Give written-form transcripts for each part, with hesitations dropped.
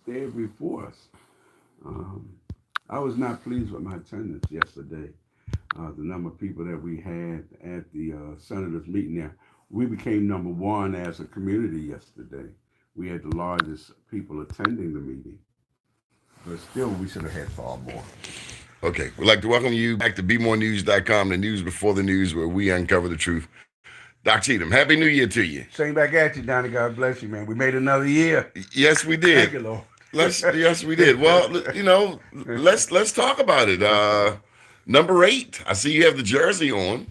there before us. Um, I was not pleased with my attendance yesterday. The number of people that we had at the senators meeting there. We became number one as a community yesterday. We had the largest people attending the meeting, but still we should have had far more. Okay, we'd like to welcome you back to BeMoreNews.com, the news before the news, where we uncover the truth. Doc Cheatham, Happy New Year to you. Same back at you, Donnie. God bless you, man. We made another year. Yes, we Thank did. you, Lord. Yes, we did. Well, let's talk about it. Number 8. I see you have the jersey on.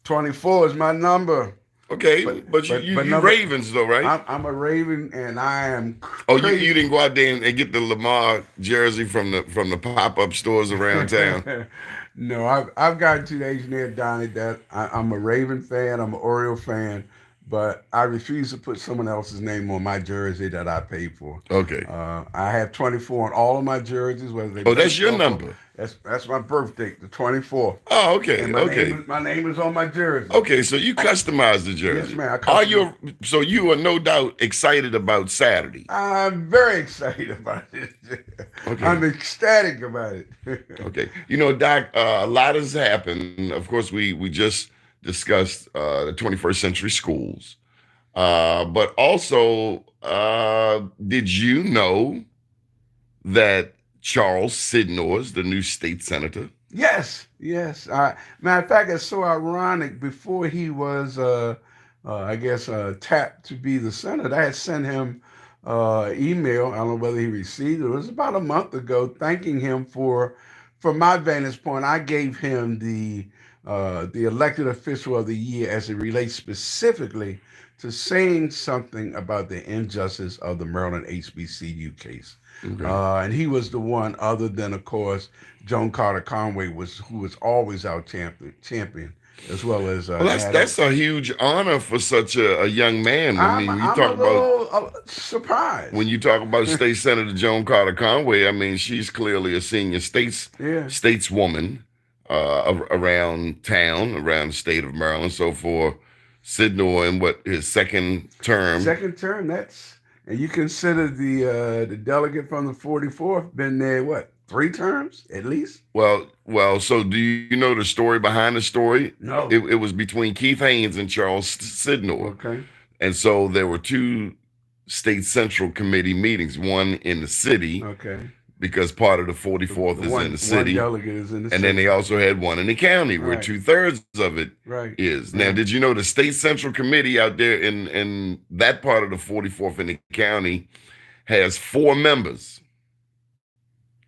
24 is my number. Okay, But but but you but you number Ravens though, right? I'm a Raven and I am Oh, you crazy. didn't go out there and get the Lamar jersey from the pop-up stores around town. No, I've gotten to the age now, Donnie, that I'm a Raven fan, I'm an Oriole fan, but I refuse to put someone else's name on my jersey that I paid for. Okay. I have 24 on all of my jerseys, whether they Oh, that's your baseball. number. That's my birthday, the 24th, Oh, okay, and okay. my name is on my jersey. Okay, so you customize the Yes, jersey. man. I Are customize. you so you are no doubt excited about Saturday. I'm very excited about it. Okay. I'm ecstatic about it. Okay. Doc, a lot has happened. Of course, we just discussed the 21st century schools. But also, did you know that Charles Sidnor is the new state senator? Yes, yes. Matter of fact, it's so ironic. Before he was, I guess, tapped to be the senator, I had sent him email. I don't know whether he received it. It was about a month ago, thanking him for, from my vantage point, I gave him the elected official of the year as it relates specifically to saying something about the injustice of the Maryland HBCU case. Okay. And he was the one, other than, of course, Joan Carter Conway, who was always our champion, as well as Well, Adam. that's a huge honor for such a young man. I mean, I'm a little surprised. when you talk about State Senator Joan Carter Conway, I mean, she's clearly a senior Yeah, stateswoman around town, around the state of Maryland. So for Sidnor in what his second term. second term. And you consider the delegate from the 44th been there what 3 terms at least? Well. So do you know the story behind the story? No. It was between Keith Haynes and Charles Sidnor, Okay. and so there were two state central committee meetings. One in the city Okay. because part of the The 44th is in the one city, delegate is in the and then city. they also had one in the county where Right. 2/3 of it Right. is. Now, Right. did you know the state central committee out there in that part of the 44th in the county has 4 members?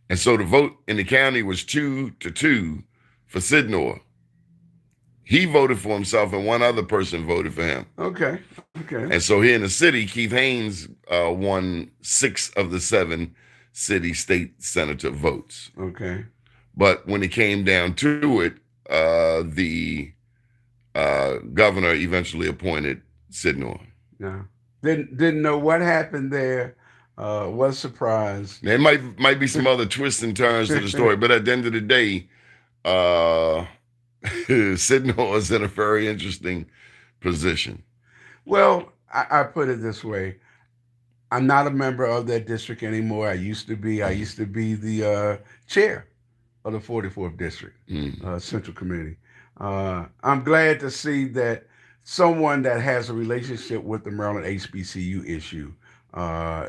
And so the vote in the county was 2-2 for Sidnor. He voted for himself, and one other person voted for him. Okay. Okay. And so here in the city, Keith Haynes won 6 of the 7 city state senator votes. Okay. But when it came down to it, the governor eventually appointed Sidnor. No. Didn't know what happened there. Was surprised. There might be some other twists and turns to the story, but at the end of the day, Sidnor is in a very interesting position. Well, I put it this way. I'm not a member of that district anymore. I used to be. I used to be the chair of the 44th District Central Committee. I'm glad to see that someone that has a relationship with the Maryland HBCU issue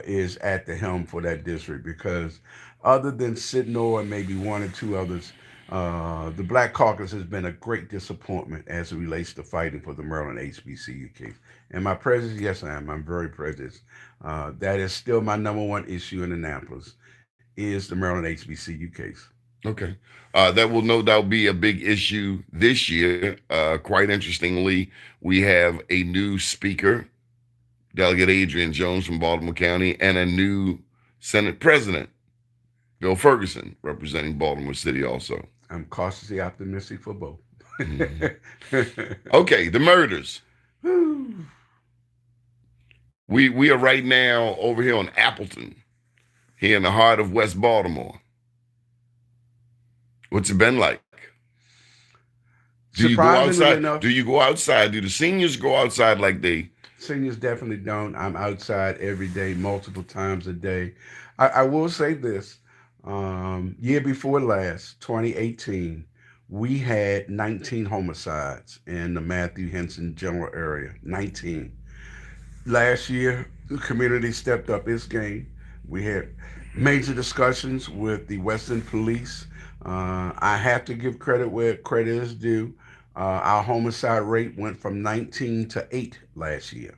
is at the helm for that district, because other than Sidnor and maybe one or two others, the Black Caucus has been a great disappointment as it relates to fighting for the Maryland HBCU case. Am I prejudiced? Yes, I am. I'm very prejudiced. That is still my number one issue in Annapolis, is the Maryland HBCU case. Okay. That will no doubt be a big issue this year. Quite interestingly, we have a new speaker, Delegate Adrian Jones from Baltimore County, and a new Senate President, Bill Ferguson, representing Baltimore City also. I'm cautiously optimistic for both. Okay, the murders. We are right now over here on Appleton, here in the heart of West Baltimore. What's it been like? Do you go outside? Enough, Do you go outside? Do the seniors go outside like they? Seniors definitely don't. I'm outside every day, multiple times a day. I will say this. Year before last, 2018, we had 19 homicides in the Matthew Henson general area. 19. Last year, the community stepped up its game. We had major discussions with the Western Police. I have to give credit where credit is due. Our homicide rate went from 19 to 8 last year.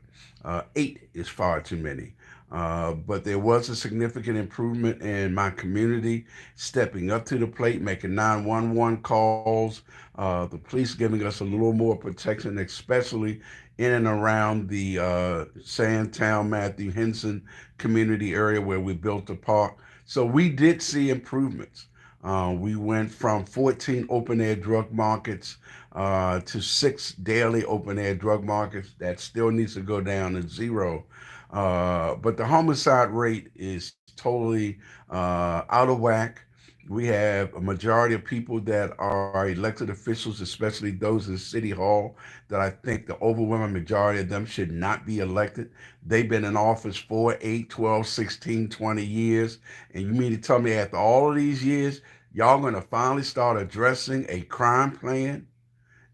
8 is far too many. But there was a significant improvement in my community stepping up to the plate, making 911 calls, the police giving us a little more protection, especially in and around the Sandtown Matthew Henson community area where we built the park. So we did see improvements. We went from 14 open air drug markets to 6 daily open air drug markets. That still needs to go down to 0. But the homicide rate is totally out of whack. We have a majority of people that are elected officials, especially those in City Hall, that I think the overwhelming majority of them should not be elected. They've been in office 4, 8, 12, 16, 20 years. And you mean to tell me after all of these years, y'all going to finally start addressing a crime plan?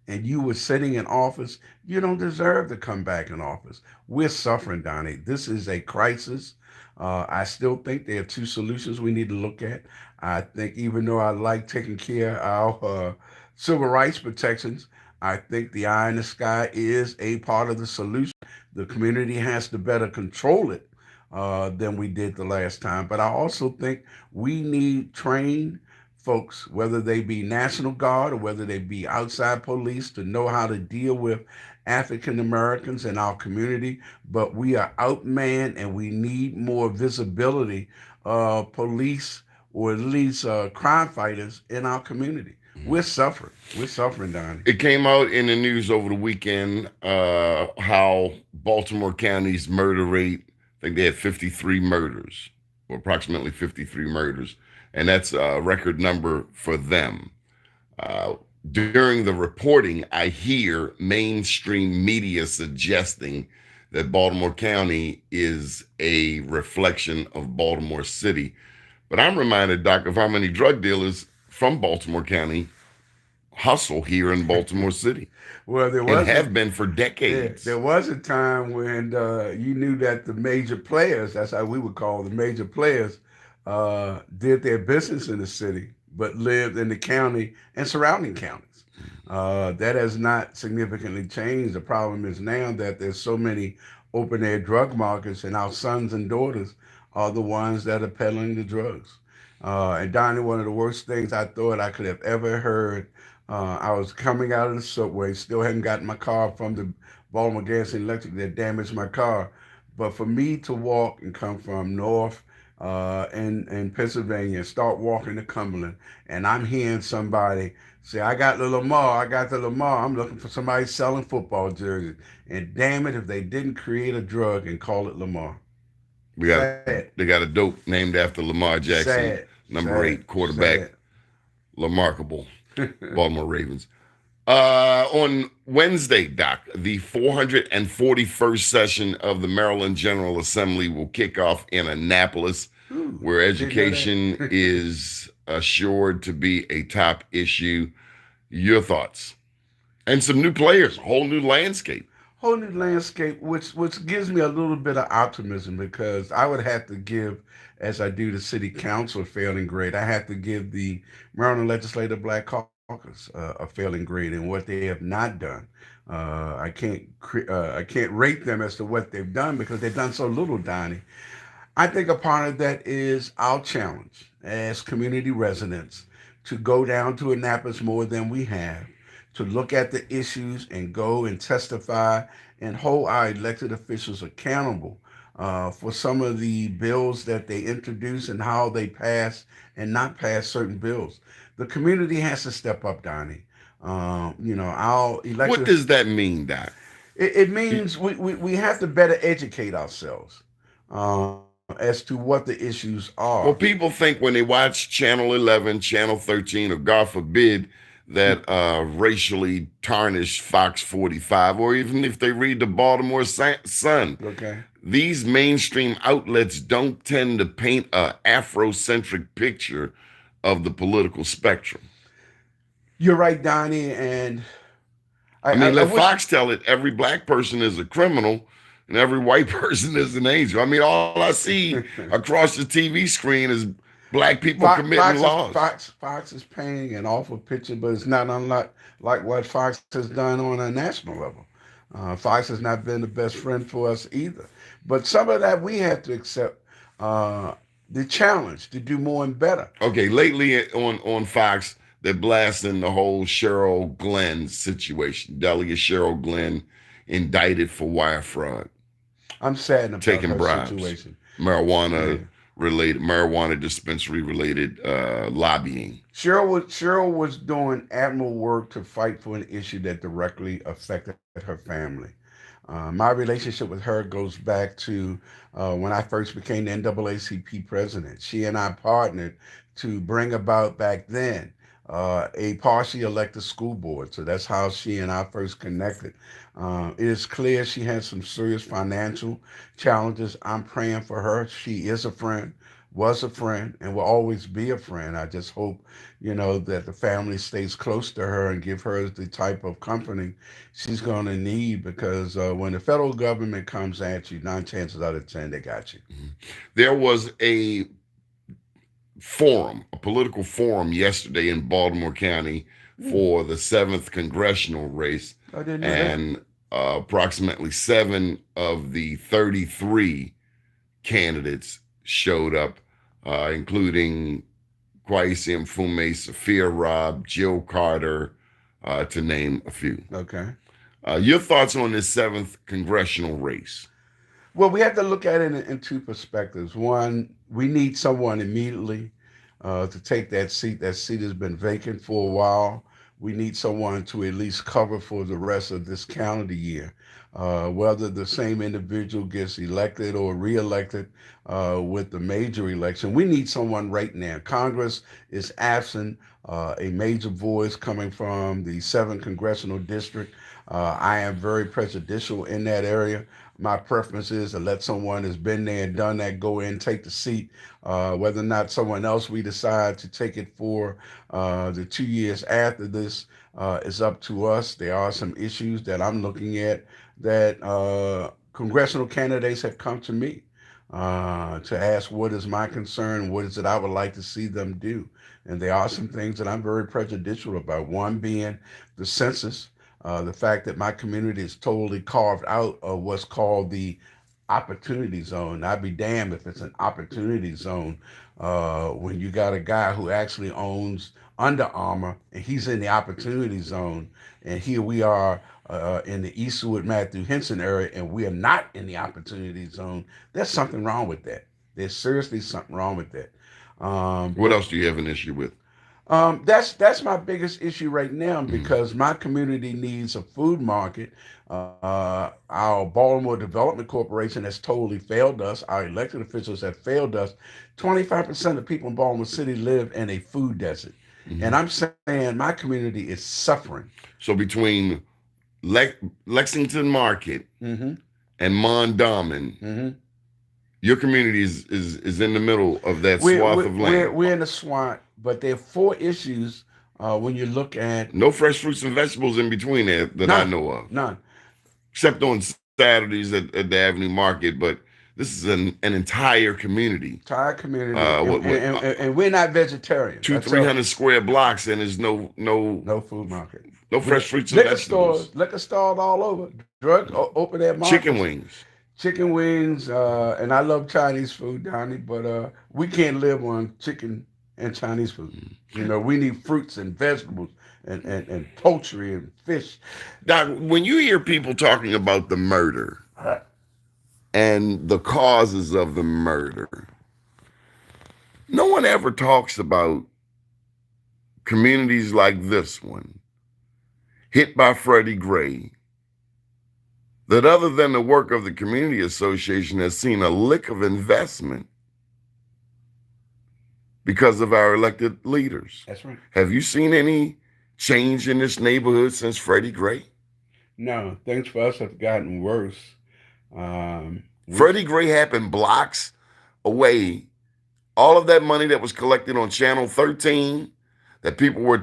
And you were sitting in office, you don't deserve to come back in office. We're suffering, Donnie. This is a crisis. I still think there are two solutions we need to look at. I think even though I like taking care of our civil rights protections, I think the eye in the sky is a part of the solution. The community has to better control it than we did the last time. But I also think we need trained folks, whether they be National Guard or whether they be outside police, to know how to deal with African Americans in our community. But we are outmanned and we need more visibility of police or at least crime fighters in our community. We're suffering. We're suffering, Donnie. It came out in the news over the weekend how Baltimore County's murder rate, I think they had 53 murders, or approximately 53 murders, and that's a record number for them. During the reporting, I hear mainstream media suggesting that Baltimore County is a reflection of Baltimore City. But I'm reminded, Doc, of how many drug dealers from Baltimore County hustle here in Baltimore City Well, and have been for decades. there was a time when you knew that the major players, that's how we would call the major players, did their business in the city, but lived in the county and surrounding counties. That has not significantly changed. The problem is now that there's so many open air drug markets, and our sons and daughters are the ones that are peddling the drugs. And Donnie, one of the worst things I thought I could have ever heard. I was coming out of the subway, still hadn't gotten my car from the Baltimore Gas and Electric that damaged my car. But for me to walk and come from north in Pennsylvania, start walking to Cumberland, and I'm hearing somebody say, I got the Lamar, I got the Lamar. I'm looking for somebody selling football jerseys. And damn it if they didn't create a drug and call it Lamar. Sad. They got a dope named after Lamar Jackson, Sad. number 8 quarterback, Sad. Lamarkable, Baltimore Ravens. On Wednesday, Doc, the 441st session of the Maryland General Assembly will kick off in Annapolis, where education is assured to be a top issue. Your thoughts? And some new players, whole new landscape. Whole new landscape, which gives me a little bit of optimism, because I would have to give, as I do the city council, a failing grade. I have to give the Maryland Legislative Black Caucus a failing grade in what they have not done. I can't rate them as to what they've done because they've done so little, Donnie. I think a part of that is our challenge as community residents to go down to Annapolis more than we have, to look at the issues and go and testify and hold our elected officials accountable for some of the bills that they introduce and how they pass and not pass certain bills. The community has to step up, Donnie. Our elected. What does that mean, Doc? It means we have to better educate ourselves as to what the issues are. Well, people think when they watch Channel 11, Channel 13, or God forbid, that racially tarnish Fox 45, or even if they read the Baltimore Sun. Okay. These mainstream outlets don't tend to paint a Afrocentric picture of the political spectrum. You're right, Donnie, and I mean, I let wish Fox tell it every black person is a criminal and every white person is an angel. I mean, all I see across the TV screen is black people committing laws. Fox is painting an awful picture, but it's not unlike like what Fox has done on a national level. Fox has not been the best friend for us either. But some of that we have to accept the challenge to do more and better. Okay, lately on Fox, they're blasting the whole Cheryl Glenn situation. Delegate Cheryl Glenn indicted for wire fraud, I'm saddened about taking her bribes, situation. marijuana Yeah. related, marijuana dispensary related lobbying. Cheryl was doing admirable work to fight for an issue that directly affected her family. My relationship with her goes back to when I first became the NAACP president. She and I partnered to bring about back then a partially elected school board. So that's how she and I first connected. It is clear she has some serious financial challenges. I'm praying for her. She is a friend, was a friend, and will always be a friend. I just hope, that the family stays close to her and give her the type of comforting she's going to need because when the federal government comes at you, 9 chances out of 10, they got you. There was a forum, a political forum yesterday in Baltimore County for the 7th congressional race, I didn't know that. and approximately 7 of the 33 candidates showed up, including Kwesi Mfume, Sophia Robb, Jill Carter, to name a few. Okay. Your thoughts on this 7th congressional race? Well, we have to look at it in two perspectives. One, we need someone immediately to take that seat. That seat has been vacant for a while. We need someone to at least cover for the rest of this calendar year. Whether the same individual gets elected or reelected with the major election, we need someone right now. Congress is absent. A major voice coming from the 7th congressional district. I am very prejudicial in that area. My preference is to let someone that's been there and done that go in, take the seat. Whether or not someone else we decide to take it for the 2 years after this is up to us. There are some issues that I'm looking at that congressional candidates have come to me to ask what is my concern, what is it I would like to see them do. And there are some things that I'm very prejudicial about. One being the census. The fact that my community is totally carved out of what's called the opportunity zone. I'd be damned if it's an opportunity zone when you got a guy who actually owns Under Armour and he's in the opportunity zone. And here we are in the Eastwood Matthew Henson area and we are not in the opportunity zone. There's something wrong with that. There's seriously something wrong with that. What else do you have an issue with? That's my biggest issue right now because my community needs a food market. Our Baltimore Development Corporation has totally failed us. Our elected officials have failed us. 25% of people in Baltimore City live in a food desert. And I'm saying my community is suffering. So between Lexington Market Mm-hmm. and Mondawmin, Mm-hmm. your community is in the middle of that swath of land. We're in the swamp, but there are 4 issues when you look at No fresh fruits and vegetables in between there that I know of. none. Except on Saturdays at the Avenue Market, but this is an entire community. Entire community, and we're not vegetarians. 300 square blocks, and there's no food market. no fresh fruits and vegetables. Liquor stores all over. Drug open air markets. Chicken wings, and I love Chinese food, Donnie, but we can't live on chicken and Chinese food. We need fruits and vegetables and poultry and fish. Doc, when you hear people talking about the murder and the causes of the murder, no one ever talks about communities like this one, hit by Freddie Gray, that other than the work of the community association has seen a lick of investment because of our elected leaders. That's right. Have you seen any changed in this neighborhood since Freddie Gray? No, things for us have gotten worse. We Freddie Gray happened blocks away. All of that money that was collected on Channel 13, that people were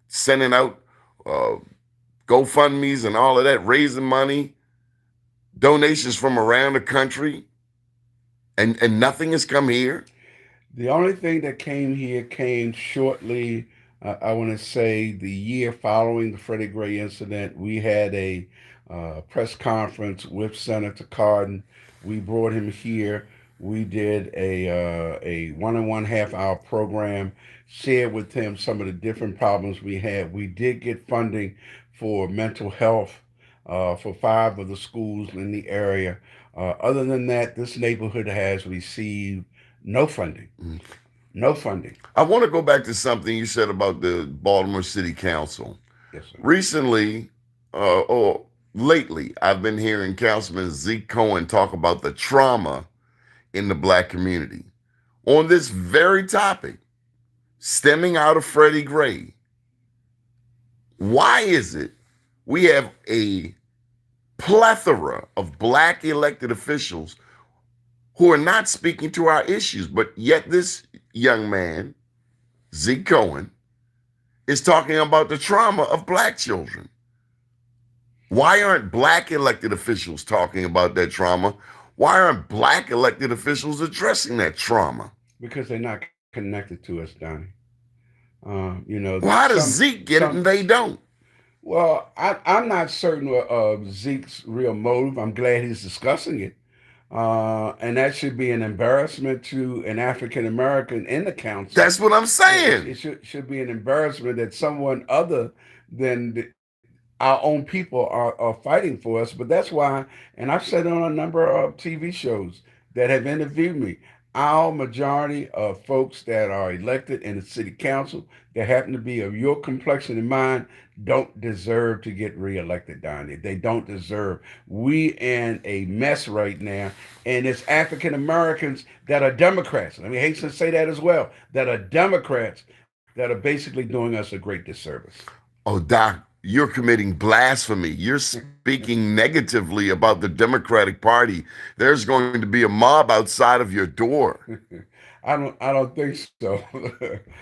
sending out uh, GoFundMe's and all of that, raising money, donations from around the country, and nothing has come here. The only thing that came here came shortly. I want to say the year following the Freddie Gray incident. We had a press conference with Senator Cardin. We brought him here. We did a 1.5 hour program, shared with him some of the different problems we had. We did get funding for mental health for 5 of the schools in the area. Other than that, this neighborhood has received no funding. Mm. No funding. I want to go back to something you said about the Baltimore City Council. Yes, sir. Recently, or lately, I've been hearing Councilman Zeke Cohen talk about the trauma in the Black community on this very topic, stemming out of Freddie Gray. Why is it we have a plethora of Black elected officials who are not speaking to our issues, but yet this young man, Zeke Cohen, is talking about the trauma of Black children? Why aren't Black elected officials talking about that trauma? Why aren't Black elected officials addressing that trauma? Because they're not connected to us, Donnie. Well, how does Zeke get it and they don't? Well, I'm not certain of Zeke's real motive. I'm glad he's discussing it. And that should be an embarrassment to an African American in the council. That's what I'm saying. It should be an embarrassment that someone other than our own people are fighting for us. But that's why, and I've said on a number of TV shows that have interviewed me, our majority of folks that are elected in the city council that happen to be of your complexion and mine don't deserve to get reelected, Donnie. They don't deserve. We in a mess right now, and it's African Americans that are Democrats. I hasten to say that as well, that are Democrats that are basically doing us a great disservice. Oh, Doc, you're committing blasphemy. You're speaking negatively about the Democratic Party. There's going to be a mob outside of your door. I don't think so.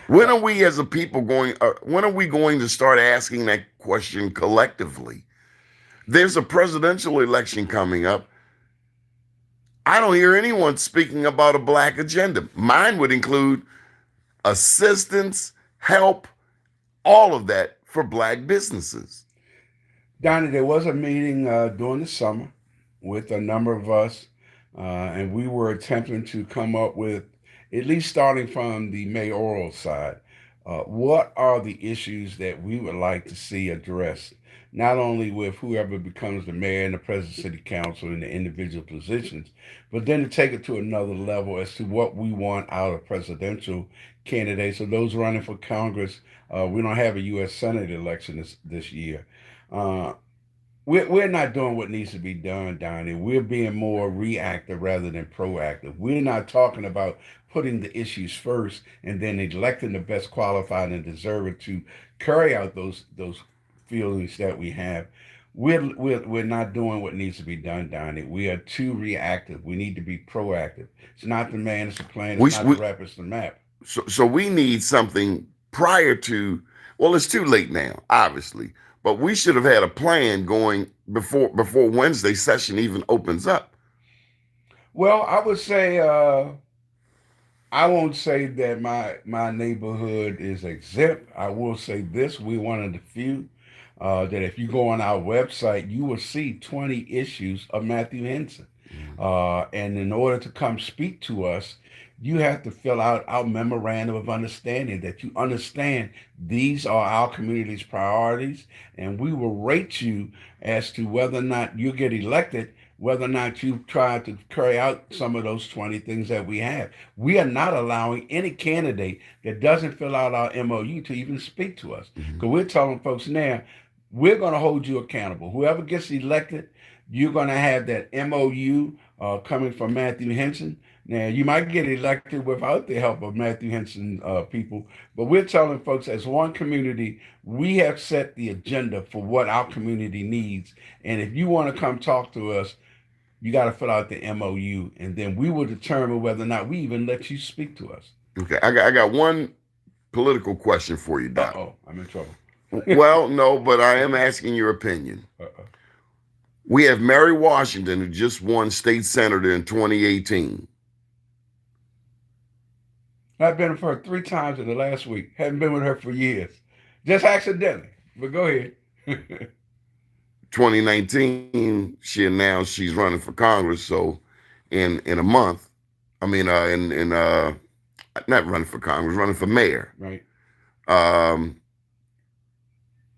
When are we as a people when are we going to start asking that question collectively? There's a presidential election coming up. I don't hear anyone speaking about a Black agenda. Mine would include assistance, help, all of that for Black businesses. Donnie, there was a meeting during the summer with a number of us, and we were attempting to come up with, at least starting from the mayoral side, what are the issues that we would like to see addressed, not only with whoever becomes the mayor and the president of the city council in the individual positions, but then to take it to another level as to what we want out of presidential candidates or those running for Congress. We don't have a U.S. Senate election this year. We're not doing what needs to be done, Donnie. We're being more reactive rather than proactive. We're not talking about putting the issues first and then electing the best qualified and deserving to carry out those feelings that we have. We're not doing what needs to be done, Donnie. We are too reactive. We need to be proactive. It's not the man, it's the plan. It's not the rap, it's the map. So we need something prior to, well, it's too late now, obviously. But we should have had a plan going before Wednesday session even opens up. Well, I would say I won't say that my neighborhood is exempt. I will say this: we're one of the few that if you go on our website, you will see 20 issues of Matthew Henson. And in order to come speak to us, you have to fill out our memorandum of understanding that you understand these are our community's priorities, and we will rate you as to whether or not you get elected, whether or not you've tried to carry out some of those 20 things that we have. We are not allowing any candidate that doesn't fill out our MOU to even speak to us. Because we're telling folks now, we're going to hold you accountable. Whoever gets elected, you're going to have that MOU coming from Matthew Henson. Now, you might get elected without the help of Matthew Henson people, but we're telling folks as one community, we have set the agenda for what our community needs. And if you want to come talk to us, you got to fill out the MOU, and then we will determine whether or not we even let you speak to us. Okay, I got one political question for you, Doc. Uh-oh, I'm in trouble. Well, no, but I am asking your opinion. Uh-oh. We have Mary Washington, who just won state senator in 2018. I've been with her 3 times in the last week. Haven't been with her for years. Just accidentally. But go ahead. 2019, she announced she's running for Congress. So in a month, I mean, not running for Congress, running for mayor. Right.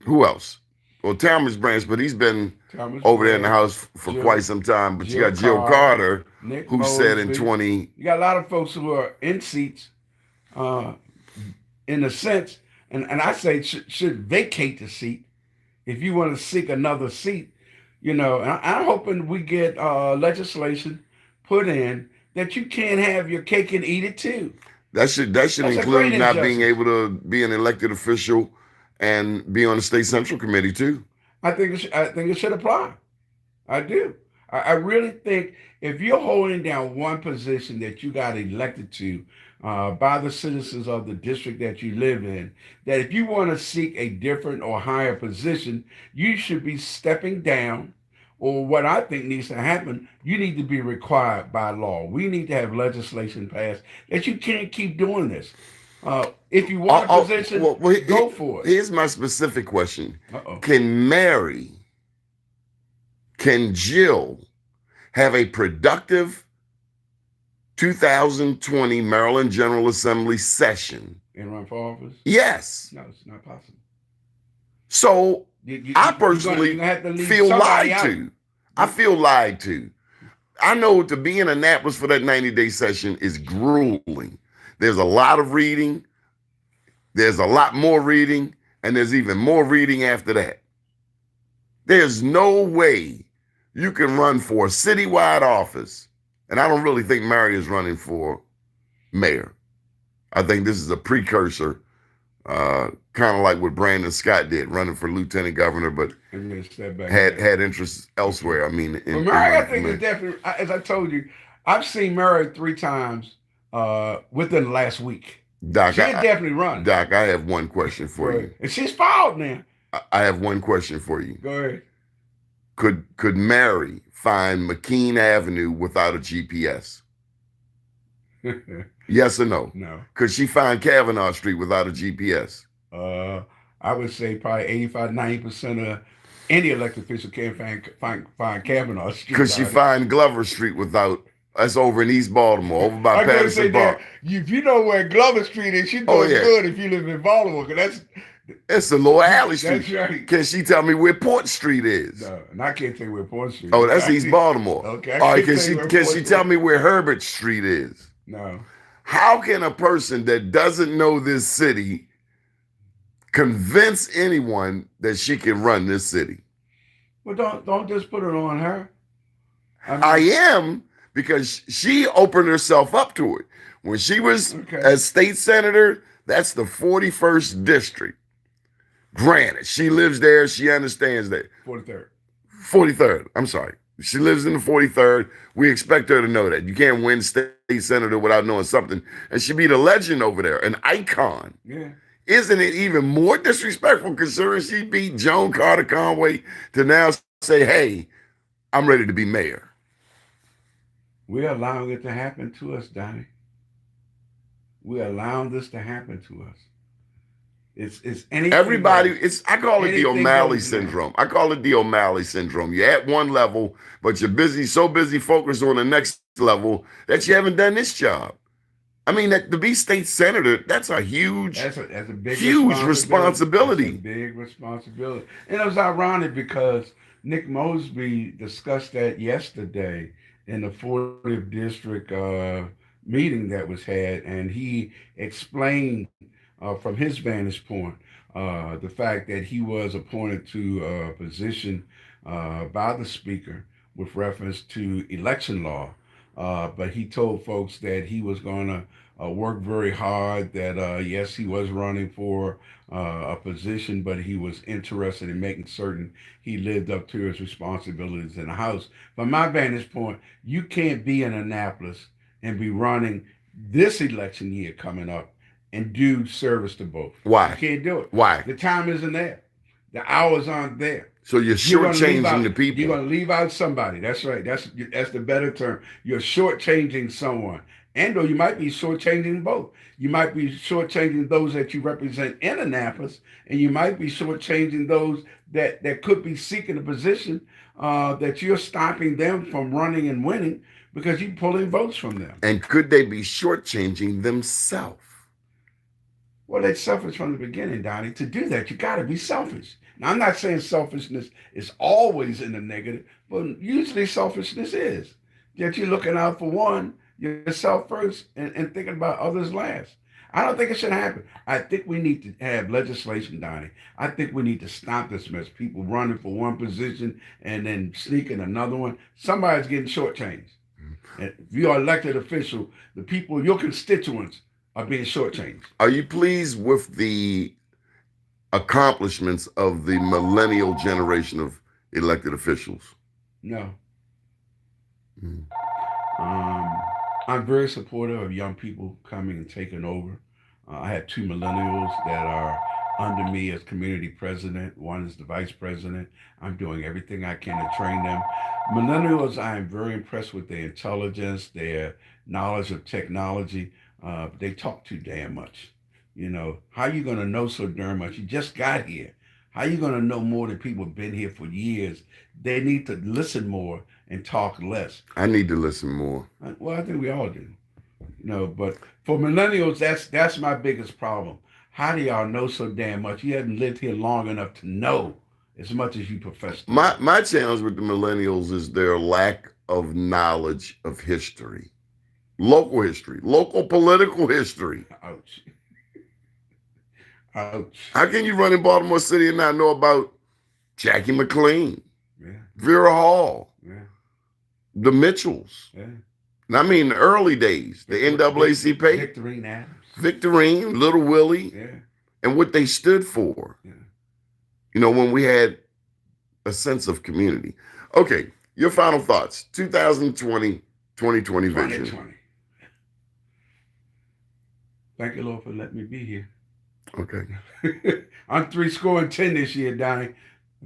Who else? Well, Thomas Branch, but he's been over there in the House for quite some time. But you got Jill Carter, who said in 20. You got a lot of folks who are in seats, in a sense, and I say should vacate the seat if you want to seek another seat. And I'm hoping we get legislation put in that you can't have your cake and eat it too. That should include not being able to be an elected official and be on the state central committee too. I think it should apply. I do. I really think if you're holding down one position that you got elected to by the citizens of the district that you live in, that if you want to seek a different or higher position, you should be stepping down. Or what I think needs to happen, you need to be required by law. We need to have legislation passed that you can't keep doing this. If you want a position, go for it. Here's my specific question. Uh-oh. Can Jill have a productive 2020 Maryland General Assembly session And run for office? Yes. No, it's not possible. So I personally feel lied to. I feel lied to. I know to be in Annapolis for that 90-day session is grueling. There's a lot of reading. There's a lot more reading. And there's even more reading after that. There's no way you can run for a citywide office. And I don't really think Mary is running for mayor. I think this is a precursor, kind of like what Brandon Scott did, running for lieutenant governor, but had interests elsewhere. I mean, Mary, I think is definitely, as I told you, I've seen Mary 3 times within the last week. Doc, she definitely run. Doc, I have one question for you. And she's filed now. I have one question for you. Go ahead. Could Mary find McKean Avenue without a GPS? Yes or no? No. Could she find Kavanaugh Street without a GPS? I would say probably 85, 90% of any elected official can't find Kavanaugh Street. Could she find Glover Street without? That's over in East Baltimore, over by Patterson Park. If you know where Glover Street is, she's doing good if you live in Baltimore, because it's a Lower Alley Street. That's right. Can she tell me where Port Street is? No, and I can't tell you where Port Street is. Oh, that's East Baltimore. Okay. All right, can she tell me where Herbert Street is? No. How can a person that doesn't know this city convince anyone that she can run this city? Well, don't just put it on her. I am, because she opened herself up to it. When she was as state senator, that's the 41st district. Granted, she lives there. She understands that. 43rd. 43rd. I'm sorry. She lives in the 43rd. We expect her to know that. You can't win state senator without knowing something. And she be the legend over there, an icon. Yeah. Isn't it even more disrespectful considering she beat Joan Carter Conway to now say, hey, I'm ready to be mayor? We're allowing it to happen to us, Donnie. We're allowing this to happen to us. It's anything. Everybody, I call it the O'Malley syndrome. I call it the O'Malley syndrome. You're at one level, but you're so busy focused on the next level that you haven't done this job. I mean, to be state senator, that's a huge, that's a big responsibility. That's a big responsibility. And it was ironic because Nick Mosby discussed that yesterday in the 40th district meeting that was had, and he explained from his vantage point the fact that he was appointed to a position by the speaker with reference to election law. But he told folks that he was going to work very hard, that yes, he was running for a position, but he was interested in making certain he lived up to his responsibilities in the House. From my vantage point, you can't be in Annapolis and be running this election year coming up and do service to both. Why? You can't do it. Why? The time isn't there. The hours aren't there. So you're shortchanging the people. You're going to leave out somebody. That's right. That's the better term. You're shortchanging someone. And or you might be shortchanging both. You might be shortchanging those that you represent in Annapolis, and you might be shortchanging those that could be seeking a position that you're stopping them from running and winning because you're pulling votes from them. And could they be shortchanging themselves? Well, they're selfish from the beginning, Donnie. To do that, you got to be selfish. Now, I'm not saying selfishness is always in the negative, but usually selfishness is. That you're looking out for one, yourself first, and thinking about others last. I don't think it should happen. I think we need to have legislation, Donnie. I think we need to stop this mess. People running for one position and then sneaking another one. Somebody's getting shortchanged. And if you're an elected official, the people, your constituents, are being shortchanged. Are you pleased with the accomplishments of the millennial generation of elected officials? No. I'm very supportive of young people coming and taking over. I have two millennials that are under me as community president. One is the vice president. I'm doing everything I can to train them. Millennials, I am very impressed with their intelligence, their knowledge of technology. They talk too damn much. You know, how you going to know so darn much? You just got here. How you going to know more than people have been here for years? They need to listen more and talk less. I need to listen more. Well, I think we all do. You know, but for millennials, that's my biggest problem. How do y'all know so damn much? You haven't lived here long enough to know as much as you profess to. My challenge with the millennials is their lack of knowledge of history. Local history, local political history. Ouch. Ouch. How can you run in Baltimore City and not know about Jackie McLean, Vera Hall, the Mitchells? And I mean, the early days, the NAACP. Victorine Adams. Victorine, Little Willie, and what they stood for. You know, when we had a sense of community. Okay, your final thoughts. 2020 vision. 2020. Thank you, Lord, for letting me be here. Okay. I'm 310 this year, Donnie. I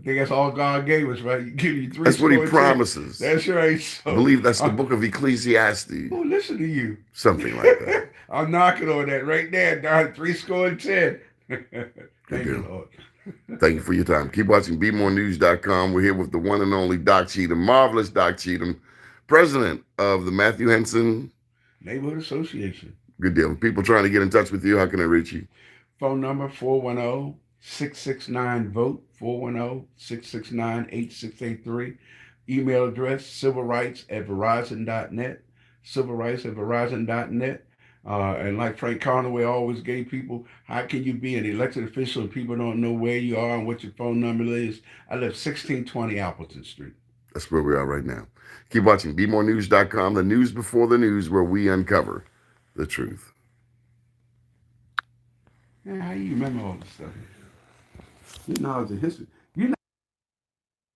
think that's all God gave us, right? He give you 3. That's what he promises. That's right. So, I believe that's the book of Ecclesiastes. Oh, listen to you. Something like that. I'm knocking on that right there, Don. 310. Thank you, Lord. Thank you for your time. Keep watching BeMoreNews.com. We're here with the one and only Doc Cheatham, marvelous Doc Cheatham, president of the Matthew Henson Neighborhood Association. Good deal. People trying to get in touch with you, how can they reach you? Phone number 410-669-VOTE, 410-669-8683. Email address, civilrights@verizon.net, civilrights@verizon.net. And like Frank Conaway always gave people, how can you be an elected official and people don't know where you are and what your phone number is? I live 1620 Appleton Street. That's where we are right now. Keep watching BeMoreNews.com, the news before the news, where we uncover the truth. Man, how you remember all this stuff? Your knowledge of history.